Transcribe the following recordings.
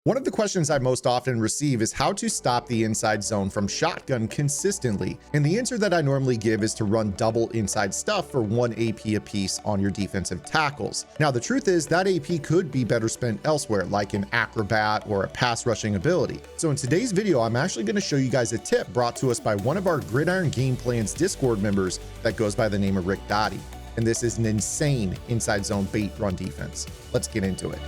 One of the questions I most often receive is how to stop the inside zone from shotgun consistently. And the answer that I normally give is to run double inside stuff for 1 AP apiece on your defensive tackles. Now, the truth is that AP could be better spent elsewhere, like an acrobat or a pass rushing ability. So in today's video, I'm actually going to show you guys a tip brought to us by one of our Gridiron Game Plans Discord members that goes by the name of Rick Dottie. And this is an insane inside zone bait run defense. Let's get into it.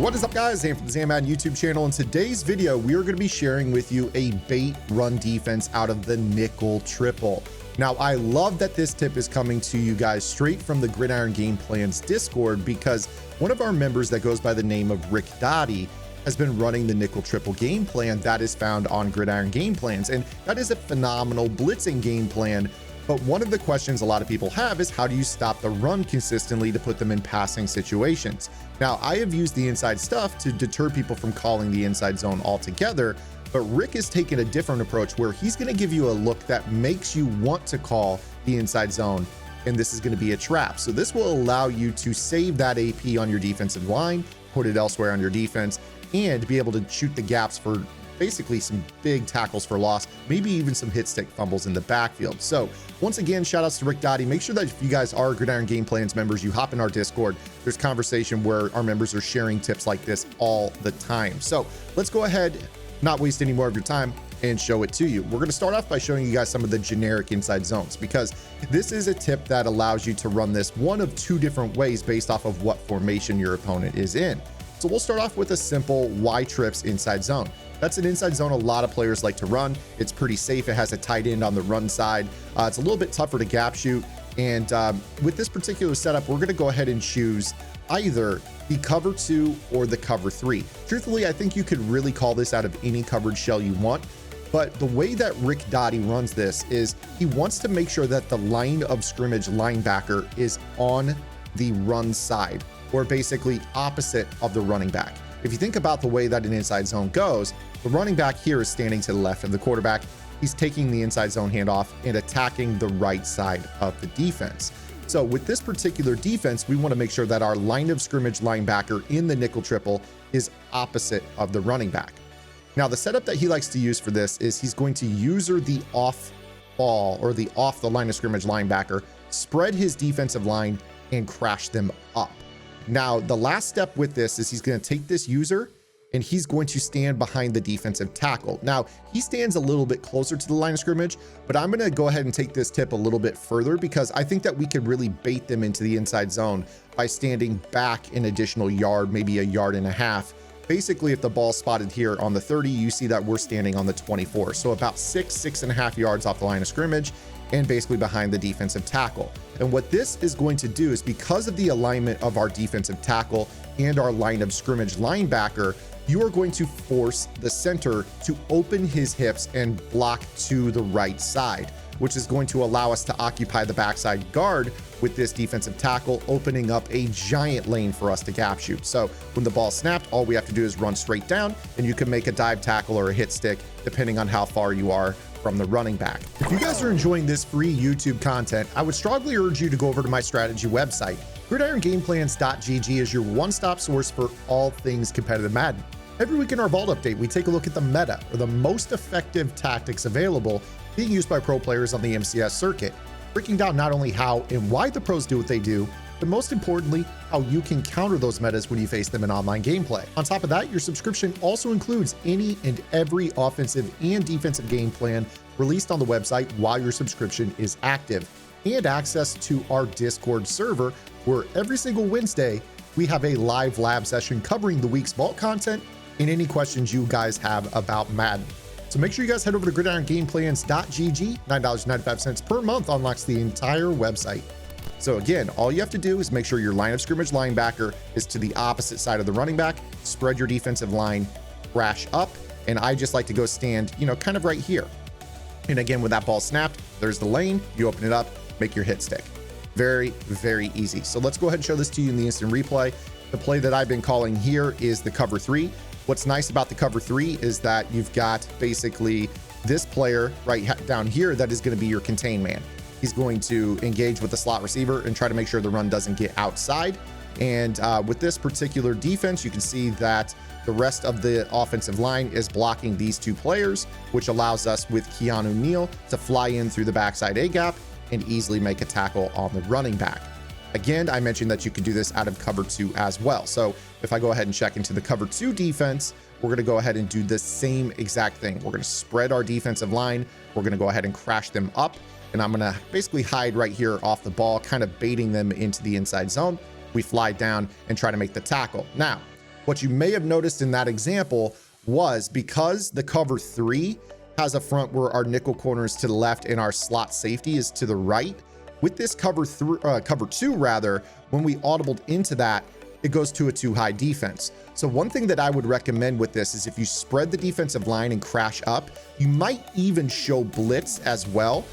What is up, guys? Zan from the Madden YouTube channel. In today's video, we are going to be sharing with you a bait run defense out of the nickel triple. Now, I love that this tip is coming to you guys straight from the Gridiron Game Plans Discord, because one of our members that goes by the name of Rick Dottie has been running the nickel triple game plan that is found on Gridiron Game Plans. And that is a phenomenal blitzing game plan. But one of the questions a lot of people have is, how do you stop the run consistently to put them in passing situations? Now, I have used the inside stuff to deter people from calling the inside zone altogether, but Rick is taking a different approach where he's going to give you a look that makes you want to call the inside zone, and this is going to be a trap. So this will allow you to save that AP on your defensive line, put it elsewhere on your defense, and be able to shoot the gaps for basically some big tackles for loss, maybe even some hit stick fumbles in the backfield. So once again, shout outs to Rick Dottie. Make sure that if you guys are Gridiron Game Plans members, you hop in our Discord. There's conversation where our members are sharing tips like this all the time. So let's go ahead, not waste any more of your time, and show it to you. We're going to start off by showing you guys some of the generic inside zones, because this is a tip that allows you to run this one of two different ways based off of what formation your opponent is in. So we'll start off with a simple Y trips inside zone. That's an inside zone a lot of players like to run. It's pretty safe. It has a tight end on the run side. It's a little bit tougher to gap shoot. And with this particular setup, we're going to go ahead and choose either the cover 2 or the cover 3. Truthfully, I think you could really call this out of any coverage shell you want. But the way that Rick Dottie runs this is he wants to make sure that the line of scrimmage linebacker is on the run side, or basically opposite of the running back. If you think about the way that an inside zone goes, the running back here is standing to the left of the quarterback. He's taking the inside zone handoff and attacking the right side of the defense. So with this particular defense, we want to make sure that our line of scrimmage linebacker in the nickel triple is opposite of the running back. Now, the setup that he likes to use for this is he's going to user the off ball, or the off the line of scrimmage linebacker, spread his defensive line and crash them up. Now, the last step with this is he's going to take this user and he's going to stand behind the defensive tackle. Now, he stands a little bit closer to the line of scrimmage, but I'm going to go ahead and take this tip a little bit further, because I think that we could really bait them into the inside zone by standing back an additional yard, maybe a yard and a half. Basically, if the ball's spotted here on the 30, you see that we're standing on the 24. So about 6.5 yards off the line of scrimmage, and basically behind the defensive tackle. And what this is going to do is, because of the alignment of our defensive tackle and our line of scrimmage linebacker, you are going to force the center to open his hips and block to the right side, which is going to allow us to occupy the backside guard with this defensive tackle, opening up a giant lane for us to gap shoot. So when the ball snapped, all we have to do is run straight down, and you can make a dive tackle or a hit stick, depending on how far you are from the running back. If you guys are enjoying this free YouTube content, I would strongly urge you to go over to my strategy website. GridironGamePlans.gg is your one-stop source for all things competitive Madden. Every week in our Vault Update, we take a look at the meta, or the most effective tactics available being used by pro players on the MCS circuit, breaking down not only how and why the pros do what they do, but most importantly, how you can counter those metas when you face them in online gameplay. On top of that, your subscription also includes any and every offensive and defensive game plan released on the website while your subscription is active, and access to our Discord server, where every single Wednesday we have a live lab session covering the week's vault content and any questions you guys have about Madden. So make sure you guys head over to GridironGamePlans.gg. $9.95 per month unlocks the entire website. So again, all you have to do is make sure your line of scrimmage linebacker is to the opposite side of the running back, spread your defensive line, crash up, and I just like to go stand, kind of right here. And again, when that ball snapped, there's the lane, you open it up, make your hit stick. Very, very easy. So let's go ahead and show this to you in the instant replay. The play that I've been calling here is the cover 3. What's nice about the cover 3 is that you've got basically this player right down here that is going to be your contain man. He's going to engage with the slot receiver and try to make sure the run doesn't get outside. And with this particular defense, you can see that the rest of the offensive line is blocking these two players, which allows us with Keanu Neal to fly in through the backside A gap and easily make a tackle on the running back. Again, I mentioned that you could do this out of cover 2 as well. So if I go ahead and check into the cover 2 defense, we're going to go ahead and do the same exact thing. We're going to spread our defensive line. We're going to go ahead and crash them up. And I'm going to basically hide right here off the ball, kind of baiting them into the inside zone. We fly down and try to make the tackle. Now, what you may have noticed in that example was because the cover 3 has a front where our nickel corner is to the left and our slot safety is to the right. With this cover 2 rather, when we audibled into that, it goes to a 2-high defense. So one thing that I would recommend with this is if you spread the defensive line and crash up, you might even show blitz as well.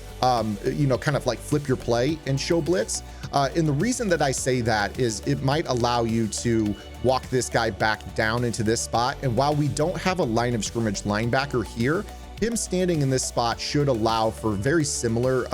You know, kind of like flip your play and show blitz. And the reason that I say that is it might allow you to walk this guy back down into this spot. And while we don't have a line of scrimmage linebacker here, him standing in this spot should allow for very similar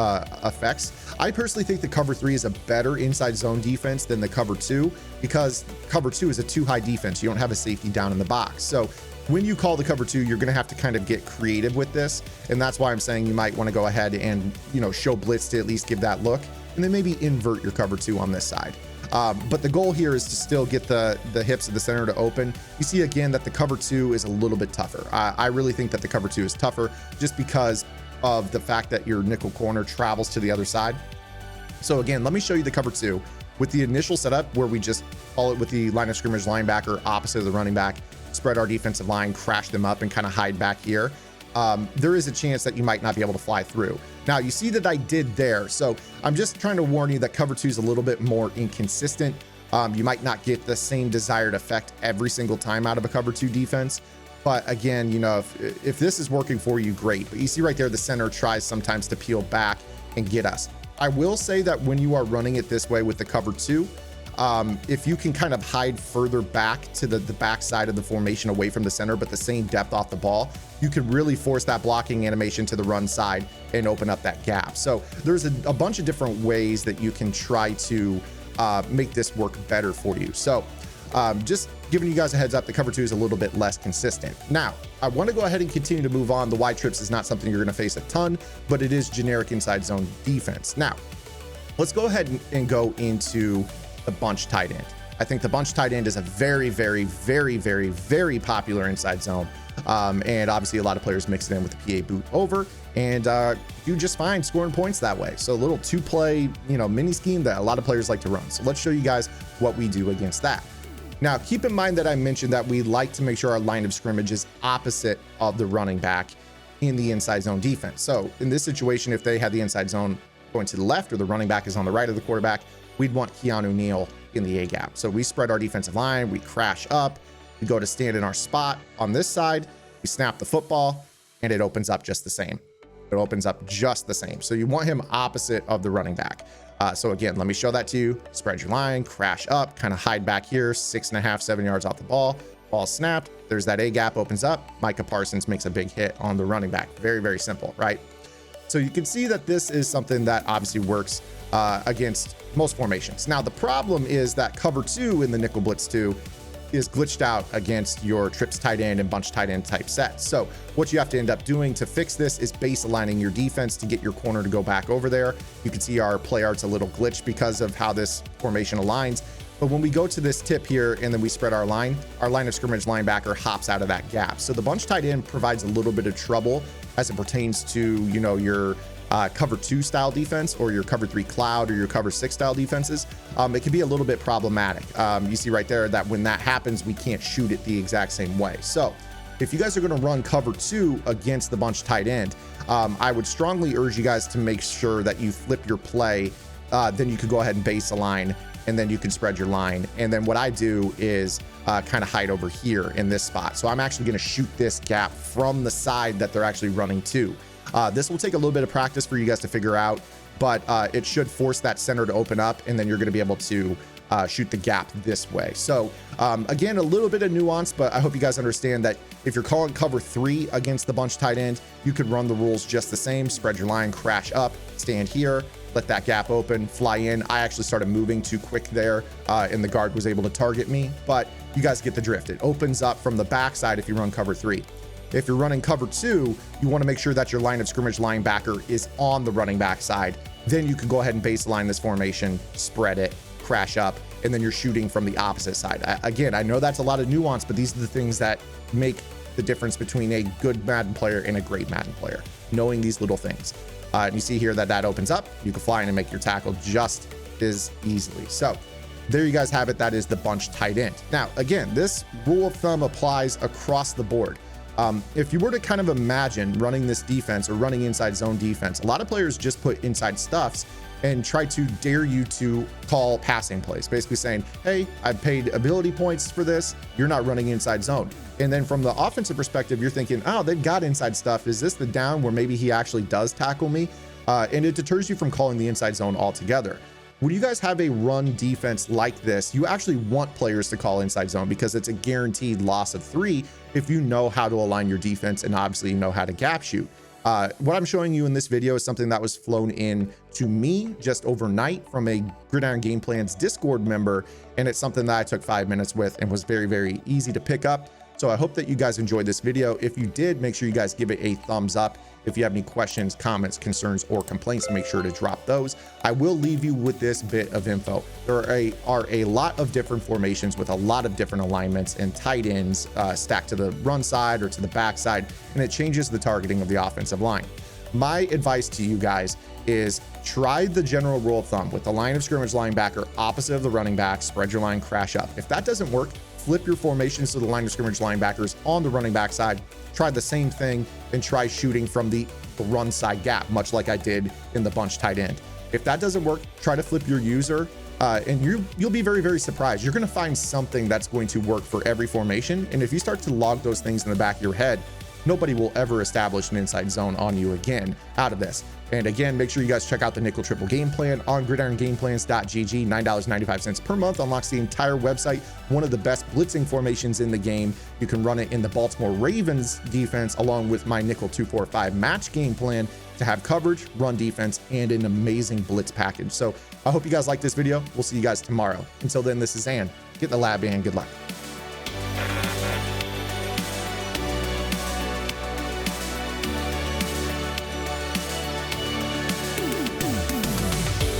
effects. I personally think the cover 3 is a better inside zone defense than the cover 2 because cover 2 is a 2-high defense. You don't have a safety down in the box. So when you call the cover 2, you're going to have to kind of get creative with this. And that's why I'm saying you might want to go ahead and, you know, show blitz to at least give that look and then maybe invert your cover 2 on this side. But the goal here is to still get the hips of the center to open. You see again that the cover 2 is a little bit tougher. I really think that the cover 2 is tougher just because of the fact that your nickel corner travels to the other side. So again, let me show you the cover 2 with the initial setup where we just call it with the line of scrimmage linebacker opposite of the running back, spread our defensive line, crash them up and kind of hide back here. There is a chance that you might not be able to fly through. Now you see that I did there. So I'm just trying to warn you that cover 2 is a little bit more inconsistent. You might not get the same desired effect every single time out of a cover 2 defense. But again, you know, if this is working for you, great. But you see right there, the center tries sometimes to peel back and get us. I will say that when you are running it this way with the cover 2, if you can kind of hide further back to the back side of the formation away from the center, but the same depth off the ball, you can really force that blocking animation to the run side and open up that gap. So there's a bunch of different ways that you can try to make this work better for you. So just giving you guys a heads up, the cover 2 is a little bit less consistent. Now, I want to go ahead and continue to move on. The wide trips is not something you're going to face a ton, but it is generic inside zone defense. Now, let's go ahead and go into the bunch tight end. I think the bunch tight end is a very, very, very, very, very popular inside zone. And obviously a lot of players mix it in with the PA boot over and do just fine scoring points that way. So a little 2-play, you know, mini scheme that a lot of players like to run. So let's show you guys what we do against that. Now, keep in mind that I mentioned that we like to make sure our line of scrimmage is opposite of the running back in the inside zone defense. So in this situation, if they had the inside zone going to the left or the running back is on the right of the quarterback, we'd want Keanu Neal in the A gap. So we spread our defensive line, we crash up, we go to stand in our spot on this side, we snap the football, and it opens up just the same. It opens up just the same. So you want him opposite of the running back. So again, let me show that to you. Spread your line, crash up, kind of hide back here, 6.5, 7 yards off the ball. Ball snapped. There's that A gap opens up. Micah Parsons makes a big hit on the running back. Very, very simple, right? So you can see that this is something that obviously works against most formations. Now, the problem is that cover 2 in the nickel blitz 2 is glitched out against your trips tight end and bunch tight end type sets. So what you have to end up doing to fix this is base aligning your defense to get your corner to go back over there. You can see our play art's a little glitched because of how this formation aligns. But when we go to this tip here and then we spread our line of scrimmage linebacker hops out of that gap. So the bunch tight end provides a little bit of trouble as it pertains to, you know, your cover 2 style defense or your cover 3 cloud or your cover 6 style defenses. It can be a little bit problematic. You see right there that when that happens, we can't shoot it the exact same way. So if you guys are going to run cover 2 against the bunch tight end, I would strongly urge you guys to make sure that you flip your play. Then you could go ahead and base align, and then you can spread your line. And then what I do is kind of hide over here in this spot. So I'm actually going to shoot this gap from the side that they're actually running to. This will take a little bit of practice for you guys to figure out, but it should force that center to open up, and then you're going to be able to shoot the gap this way. So again, a little bit of nuance, but I hope you guys understand that if you're calling cover 3 against the bunch tight end, you could run the rules just the same. Spread your line, crash up, stand here, let that gap open, fly in. I actually started moving too quick there, and the guard was able to target me, but you guys get the drift. It opens up from the backside if you run cover 3. If you're running cover 2, you want to make sure that your line of scrimmage linebacker is on the running back side. Then you can go ahead and baseline this formation, spread it, crash up, and then you're shooting from the opposite side. Again, I know that's a lot of nuance, but these are the things that make the difference between a good Madden player and a great Madden player, knowing these little things. And you see here that opens up. You can fly in and make your tackle just as easily. So there you guys have it. That is the bunch tight end. Now, again, this rule of thumb applies across the board. If you were to kind of imagine running this defense or running inside zone defense, a lot of players just put inside stuffs and try to dare you to call passing plays, basically saying, hey, I've paid ability points for this. You're not running inside zone. And then from the offensive perspective, you're thinking, oh, they've got inside stuff. Is this the down where maybe he actually does tackle me? And it deters you from calling the inside zone altogether. When you guys have a run defense like this, you actually want players to call inside zone because it's a guaranteed loss of 3 if you know how to align your defense and obviously you know how to gap shoot. What I'm showing you in this video is something that was flown in to me just overnight from a Gridiron Game Plan's Discord member, and it's something that I took 5 minutes with and was very, very easy to pick up. So I hope that you guys enjoyed this video. If you did, make sure you guys give it a thumbs up. If you have any questions, comments, concerns, or complaints, make sure to drop those. I will leave you with this bit of info. There are a lot of different formations with a lot of different alignments and tight ends stacked to the run side or to the back side, and it changes the targeting of the offensive line. My advice to you guys is try the general rule of thumb with the line of scrimmage linebacker opposite of the running back, spread your line, crash up. If that doesn't work, flip your formations to the line of scrimmage linebackers on the running back side. Try the same thing and try shooting from the run side gap, much like I did in the bunch tight end. If that doesn't work, try to flip your user and you'll be very, very surprised. You're going to find something that's going to work for every formation. And if you start to log those things in the back of your head, nobody will ever establish an inside zone on you again out of this. And again, make sure you guys check out the nickel triple game plan on gridirongameplans.gg. $9.95 per month unlocks the entire website. One of the best blitzing formations in the game. You can run it in the Baltimore Ravens defense along with my nickel 245 match game plan to have coverage, run defense, and an amazing blitz package. So I hope you guys like this video. We'll see you guys tomorrow. Until then, this is Ann. Get in the lab and good luck.